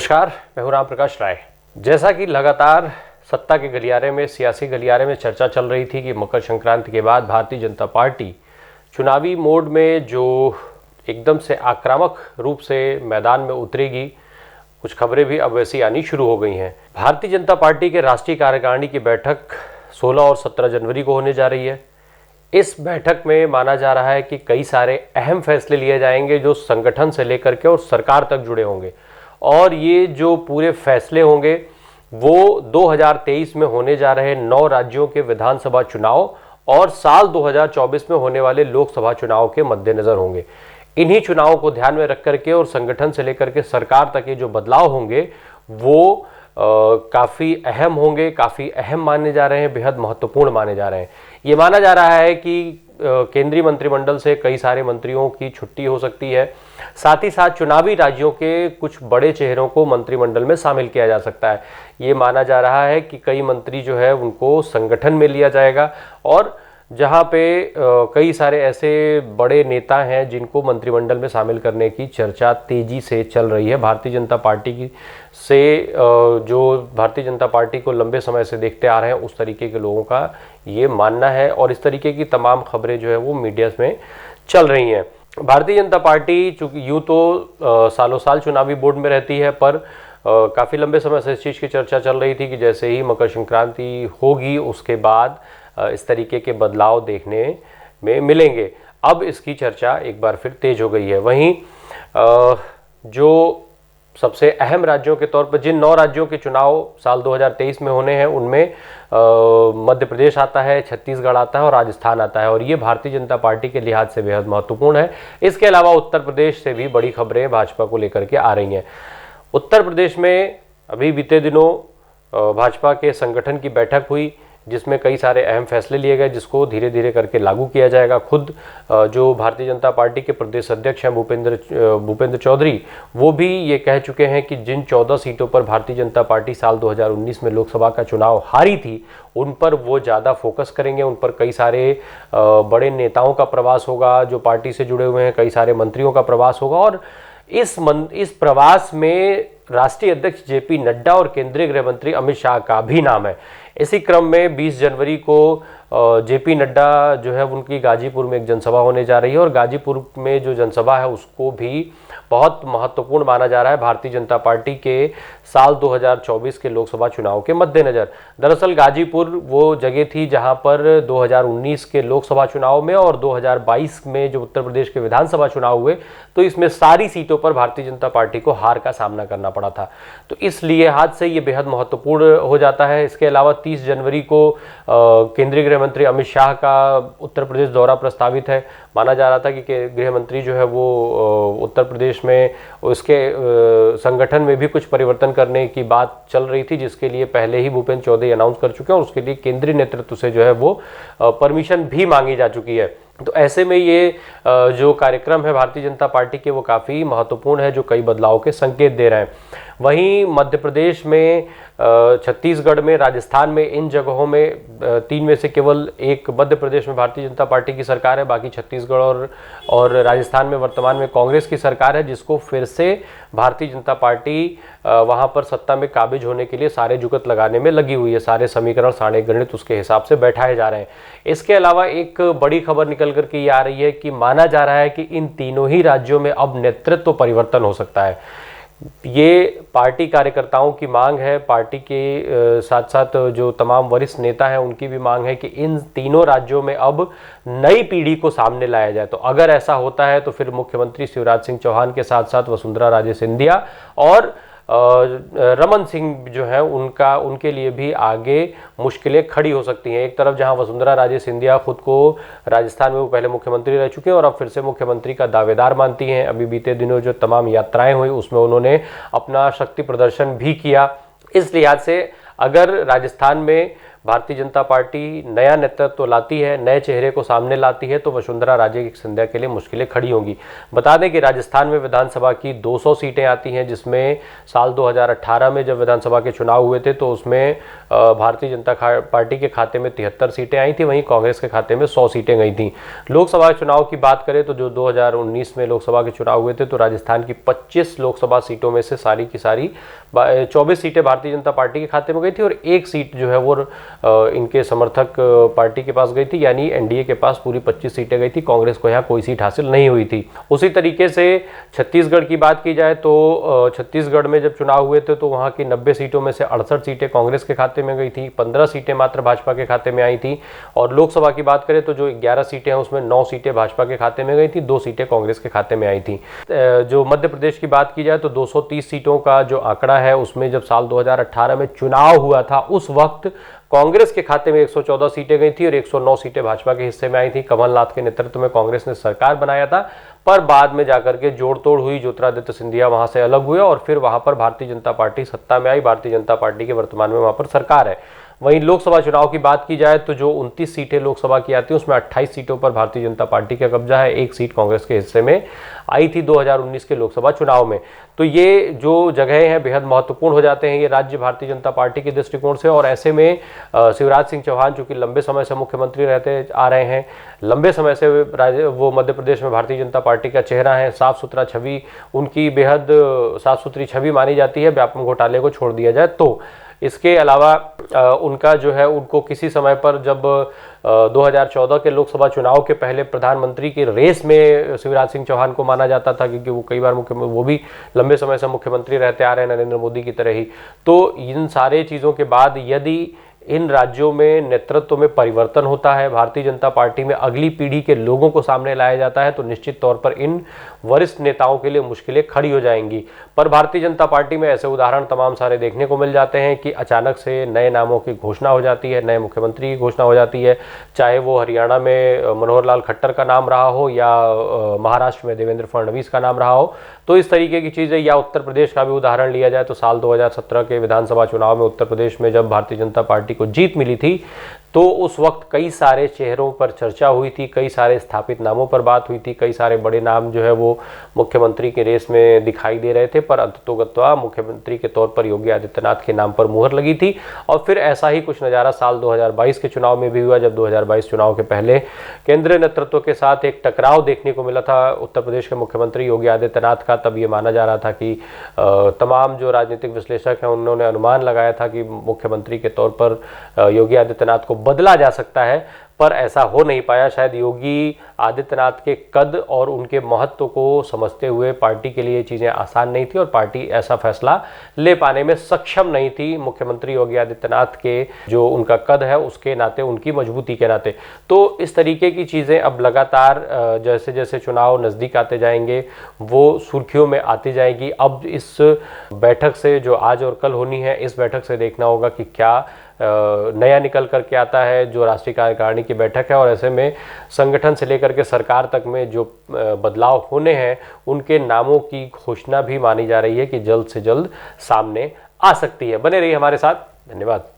नमस्कार, मैं हूं राम प्रकाश राय। जैसा कि लगातार सत्ता के गलियारे में, सियासी गलियारे में चर्चा चल रही थी कि मकर संक्रांति के बाद भारतीय जनता पार्टी चुनावी मोड में जो एकदम से आक्रामक रूप से मैदान में उतरेगी, कुछ खबरें भी अब वैसी आनी शुरू हो गई हैं। भारतीय जनता पार्टी के राष्ट्रीय कार्यकारिणी की बैठक 16 और 17 जनवरी को होने जा रही है। इस बैठक में माना जा रहा है कि कई सारे अहम फैसले लिए जाएंगे जो संगठन से लेकर के और सरकार तक जुड़े होंगे, और ये जो पूरे फैसले होंगे वो 2023 में होने जा रहे 9 राज्यों के विधानसभा चुनाव और साल 2024 में होने वाले लोकसभा चुनाव के मद्देनजर होंगे। इन्हीं चुनावों को ध्यान में रख करके और संगठन से लेकर के सरकार तक ये जो बदलाव होंगे वो काफ़ी अहम होंगे, काफ़ी अहम माने जा रहे हैं, बेहद महत्वपूर्ण माने जा रहे हैं। ये माना जा रहा है कि केंद्रीय मंत्रिमंडल से कई सारे मंत्रियों की छुट्टी हो सकती है। साथ ही साथ चुनावी राज्यों के कुछ बड़े चेहरों को मंत्रिमंडल में शामिल किया जा सकता है। ये माना जा रहा है कि कई मंत्री जो है उनको संगठन में लिया जाएगा, और जहाँ पे कई सारे ऐसे बड़े नेता हैं जिनको मंत्रिमंडल में शामिल करने की चर्चा तेजी से चल रही है। भारतीय जनता पार्टी की जो भारतीय जनता पार्टी को लंबे समय से देखते आ रहे हैं उस तरीके के लोगों का ये मानना है, और इस तरीके की तमाम खबरें जो है वो मीडिया में चल रही हैं। भारतीय जनता पार्टी चूँकि यूँ तो सालों साल चुनावी बोर्ड में रहती है, पर काफ़ी लंबे समय से इस चीज़ की चर्चा चल रही थी कि जैसे ही मकर संक्रांति होगी उसके बाद इस तरीके के बदलाव देखने में मिलेंगे। अब इसकी चर्चा एक बार फिर तेज हो गई है। वहीं जो सबसे अहम राज्यों के तौर पर जिन 9 राज्यों के चुनाव साल 2023 में होने हैं उनमें मध्य प्रदेश आता है, छत्तीसगढ़ आता है और राजस्थान आता है, और ये भारतीय जनता पार्टी के लिहाज से बेहद महत्वपूर्ण है। इसके अलावा उत्तर प्रदेश से भी बड़ी खबरें भाजपा को लेकर के आ रही हैं। उत्तर प्रदेश में अभी बीते दिनों भाजपा के संगठन की बैठक हुई जिसमें कई सारे अहम फैसले लिए गए जिसको धीरे धीरे करके लागू किया जाएगा। खुद जो भारतीय जनता पार्टी के प्रदेश अध्यक्ष हैं भूपेंद्र चौधरी, वो भी ये कह चुके हैं कि जिन 14 सीटों पर भारतीय जनता पार्टी साल 2019 में लोकसभा का चुनाव हारी थी उन पर वो ज़्यादा फोकस करेंगे। उन पर कई सारे बड़े नेताओं का प्रवास होगा जो पार्टी से जुड़े हुए हैं, कई सारे मंत्रियों का प्रवास होगा, और इस प्रवास में राष्ट्रीय अध्यक्ष जेपी नड्डा और केंद्रीय गृह मंत्री अमित शाह का भी नाम है। इसी क्रम में 20 जनवरी को जेपी नड्डा जो है उनकी गाजीपुर में एक जनसभा होने जा रही है, और गाजीपुर में जो जनसभा है उसको भी बहुत महत्वपूर्ण माना जा रहा है भारतीय जनता पार्टी के साल 2024 के लोकसभा चुनाव के मद्देनज़र। दरअसल गाजीपुर वो जगह थी जहां पर 2019 के लोकसभा चुनाव में और 2022 में जो उत्तर प्रदेश के विधानसभा चुनाव हुए तो इसमें सारी सीटों पर भारतीय जनता पार्टी को हार का सामना करना पड़ा था। तो इस लिहाज से ये बेहद महत्वपूर्ण हो जाता है। इसके अलावा 30 जनवरी को केंद्रीय गृह मंत्री अमित शाह का उत्तर प्रदेश दौरा प्रस्तावित है। माना जा रहा था कि गृह मंत्री जो है वो उत्तर प्रदेश में उसके संगठन में भी कुछ परिवर्तन करने की बात चल रही थी, जिसके लिए पहले ही भूपेंद्र चौधरी अनाउंस कर चुके हैं और उसके लिए केंद्रीय नेतृत्व से जो है वो परमिशन भी मांगी जा चुकी है। तो ऐसे में ये जो कार्यक्रम है भारतीय जनता पार्टी के वो काफ़ी महत्वपूर्ण है जो कई बदलाव के संकेत दे रहे हैं। वहीं मध्य प्रदेश में, छत्तीसगढ़ में, राजस्थान में, इन जगहों में 3 में से केवल एक मध्य प्रदेश में भारतीय जनता पार्टी की सरकार है, बाकी छत्तीसगढ़ और राजस्थान में वर्तमान में कांग्रेस की सरकार है, जिसको फिर से भारतीय जनता पार्टी वहां पर सत्ता में काबिज होने के लिए सारे जुगत लगाने में लगी हुई है। सारे समीकरण, सारे गणित उसके हिसाब से बैठाए जा रहे हैं। इसके अलावा एक बड़ी खबर निकल करके ये आ रही है कि माना जा रहा है कि इन तीनों ही राज्यों में अब नेतृत्व परिवर्तन हो सकता है। ये पार्टी कार्यकर्ताओं की मांग है, पार्टी के साथ साथ जो तमाम वरिष्ठ नेता हैं उनकी भी मांग है कि इन तीनों राज्यों में अब नई पीढ़ी को सामने लाया जाए। तो अगर ऐसा होता है तो फिर मुख्यमंत्री शिवराज सिंह चौहान के साथ साथ वसुंधरा राजे सिंधिया और रमन सिंह जो है उनके लिए भी आगे मुश्किलें खड़ी हो सकती हैं। एक तरफ जहां वसुंधरा राजे सिंधिया खुद को राजस्थान में वो पहले मुख्यमंत्री रह चुके हैं और अब फिर से मुख्यमंत्री का दावेदार मानती हैं। अभी बीते दिनों जो तमाम यात्राएं हुई उसमें उन्होंने अपना शक्ति प्रदर्शन भी किया। इस लिहाज से अगर राजस्थान में भारतीय जनता पार्टी नया नेतृत्व लाती है, नए चेहरे को सामने लाती है, तो वसुंधरा राजे की सिंधिया के लिए मुश्किलें खड़ी होंगी। बता दें कि राजस्थान में विधानसभा की 200 सीटें आती हैं, जिसमें साल 2018 में जब विधानसभा के चुनाव हुए थे तो उसमें भारतीय जनता पार्टी के खाते में 73 सीटें आई थी, वहीं कांग्रेस के खाते में 100 सीटें गई थी। लोकसभा चुनाव की बात करें तो जो 2019 में लोकसभा के चुनाव हुए थे तो राजस्थान की 25 लोकसभा सीटों में से सारी की सारी 24 सीटें भारतीय जनता पार्टी के खाते में गई थी और एक सीट जो है वो इनके समर्थक पार्टी के पास गई थी, यानी एनडीए के पास पूरी 25 सीटें गई थी। कांग्रेस को यहाँ कोई सीट हासिल नहीं हुई थी। उसी तरीके से छत्तीसगढ़ की बात की जाए तो छत्तीसगढ़ में जब चुनाव हुए थे तो वहाँ की 90 सीटों में से 68 सीटें कांग्रेस के खाते में गई थी, 15 सीटें मात्र भाजपा के खाते में आई थी। और लोकसभा की बात करें तो जो 11 सीटें हैं उसमें 9 सीटें भाजपा के खाते में गई थी, 2 सीटें कांग्रेस के खाते में आई थी। जो मध्य प्रदेश की बात की जाए तो 230 सीटों का जो आंकड़ा है उसमें जब साल 2018 में चुनाव हुआ था उस वक्त कांग्रेस के खाते में 114 सीटें गई थी और 109 सीटें भाजपा के हिस्से में आई थी। कमलनाथ के नेतृत्व में कांग्रेस ने सरकार बनाया था, पर बाद में जाकर के जोड़ तोड़ हुई, ज्योतिरादित्य सिंधिया वहां से अलग हुए और फिर वहां पर भारतीय जनता पार्टी सत्ता में आई। भारतीय जनता पार्टी के वर्तमान में वहां पर सरकार है। वहीं लोकसभा चुनाव की बात की जाए तो जो 29 सीटें लोकसभा की आती हैं उसमें 28 सीटों पर भारतीय जनता पार्टी का कब्जा है, एक सीट कांग्रेस के हिस्से में आई थी 2019 के लोकसभा चुनाव में। तो ये जो जगहें हैं बेहद महत्वपूर्ण हो जाते हैं ये राज्य भारतीय जनता पार्टी के दृष्टिकोण से। और ऐसे में शिवराज सिंह चौहान चूंकि लंबे समय से मुख्यमंत्री रहते आ रहे हैं, लंबे समय से वो मध्य प्रदेश में भारतीय जनता पार्टी का चेहरा है, साफ सुथरा छवि उनकी बेहद साफ सुथरी छवि मानी जाती है, व्यापम घोटाले को छोड़ दिया जाए तो। इसके अलावा उनका जो है उनको किसी समय पर जब 2014 के लोकसभा चुनाव के पहले प्रधानमंत्री की रेस में शिवराज सिंह चौहान को माना जाता था, क्योंकि वो कई बार वो भी लंबे समय से मुख्यमंत्री रहते आ रहे हैं नरेंद्र मोदी की तरह ही। तो इन सारे चीज़ों के बाद यदि इन राज्यों में नेतृत्व में परिवर्तन होता है, भारतीय जनता पार्टी में अगली पीढ़ी के लोगों को सामने लाया जाता है, तो निश्चित तौर पर इन वरिष्ठ नेताओं के लिए मुश्किलें खड़ी हो जाएंगी। पर भारतीय जनता पार्टी में ऐसे उदाहरण तमाम सारे देखने को मिल जाते हैं कि अचानक से नए नामों की घोषणा हो जाती है, नए मुख्यमंत्री की घोषणा हो जाती है, चाहे वो हरियाणा में मनोहर लाल खट्टर का नाम रहा हो या महाराष्ट्र में देवेंद्र फडणवीस का नाम रहा हो। तो इस तरीके की चीज़ें, या उत्तर प्रदेश का भी उदाहरण लिया जाए तो साल 2017 के विधानसभा चुनाव में उत्तर प्रदेश में जब भारतीय जनता पार्टी को जीत मिली थी तो उस वक्त कई सारे चेहरों पर चर्चा हुई थी, कई सारे स्थापित नामों पर बात हुई थी, कई सारे बड़े नाम जो है वो मुख्यमंत्री के रेस में दिखाई दे रहे थे, पर अंततोगत्वा मुख्यमंत्री के तौर पर योगी आदित्यनाथ के नाम पर मुहर लगी थी। और फिर ऐसा ही कुछ नज़ारा साल 2022 के चुनाव में भी हुआ, जब 2022 चुनाव के पहले केंद्रीय नेतृत्व के साथ एक टकराव देखने को मिला था उत्तर प्रदेश के मुख्यमंत्री योगी आदित्यनाथ का। तब ये माना जा रहा था कि तमाम जो राजनीतिक विश्लेषक हैं उन्होंने अनुमान लगाया था कि मुख्यमंत्री के तौर पर योगी आदित्यनाथ को बदला जा सकता है, पर ऐसा हो नहीं पाया। शायद योगी आदित्यनाथ के कद और उनके महत्व को समझते हुए पार्टी के लिए चीज़ें आसान नहीं थी और पार्टी ऐसा फैसला ले पाने में सक्षम नहीं थी, मुख्यमंत्री योगी आदित्यनाथ के जो उनका कद है उसके नाते, उनकी मजबूती के नाते। तो इस तरीके की चीज़ें अब लगातार जैसे जैसे चुनाव नज़दीक आते जाएंगे वो सुर्खियों में आती जाएगी। अब इस बैठक से जो आज और कल होनी है, इस बैठक से देखना होगा कि क्या नया निकल करके आता है जो राष्ट्रीय कार्यकारिणी की बैठक है। और ऐसे में संगठन से लेकर के सरकार तक में जो बदलाव होने हैं उनके नामों की घोषणा भी मानी जा रही है कि जल्द से जल्द सामने आ सकती है। बने रहिए हमारे साथ, धन्यवाद।